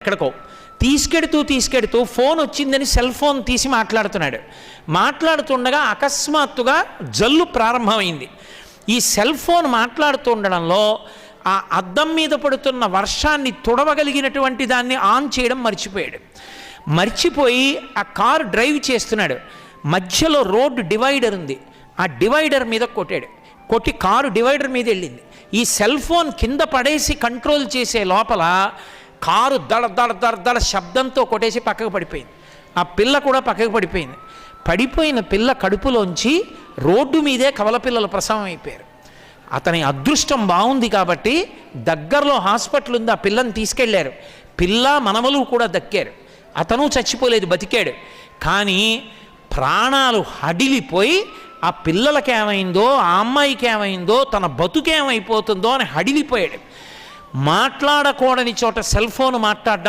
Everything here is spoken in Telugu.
ఎక్కడికో. తీసుకెడుతూ ఫోన్ వచ్చిందని సెల్ ఫోన్ తీసి మాట్లాడుతుండగా అకస్మాత్తుగా జల్లు ప్రారంభమైంది. ఈ సెల్ ఫోన్ మాట్లాడుతుండడంలో ఆ అద్దం మీద పడుతున్న వర్షాన్ని తుడవగలిగినటువంటి దాన్ని ఆన్ చేయడం మర్చిపోయి ఆ కారు డ్రైవ్ చేస్తున్నాడు. మధ్యలో రోడ్డు డివైడర్ ఉంది, ఆ డివైడర్ మీద కొట్టి కారు డివైడర్ మీద వెళ్ళింది. ఈ సెల్ ఫోన్ కింద పడేసి కంట్రోల్ చేసే లోపల కారు దడ శబ్దంతో కొట్టేసి పక్కకు పడిపోయింది. ఆ పిల్ల కూడా పక్కకు పడిపోయింది. పడిపోయిన పిల్ల కడుపులోంచి రోడ్డు మీదే కవల పిల్లలు ప్రసవం అయిపోయారు. అతని అదృష్టం బాగుంది కాబట్టి దగ్గరలో హాస్పిటల్ ఉంది, ఆ పిల్లని తీసుకెళ్లారు. పిల్ల మనవలు కూడా దక్కారు. అతను చచ్చిపోలేదు, బతికాడు. కానీ ప్రాణాలు హడిలిపోయి ఆ పిల్లలకి ఏమైందో, ఆ అమ్మాయికి ఏమైందో, తన బతుకేమైపోతుందో అని హడిలిపోయాడు. మాట్లాడకూడని చోట సెల్ ఫోన్ మాట్లాడడం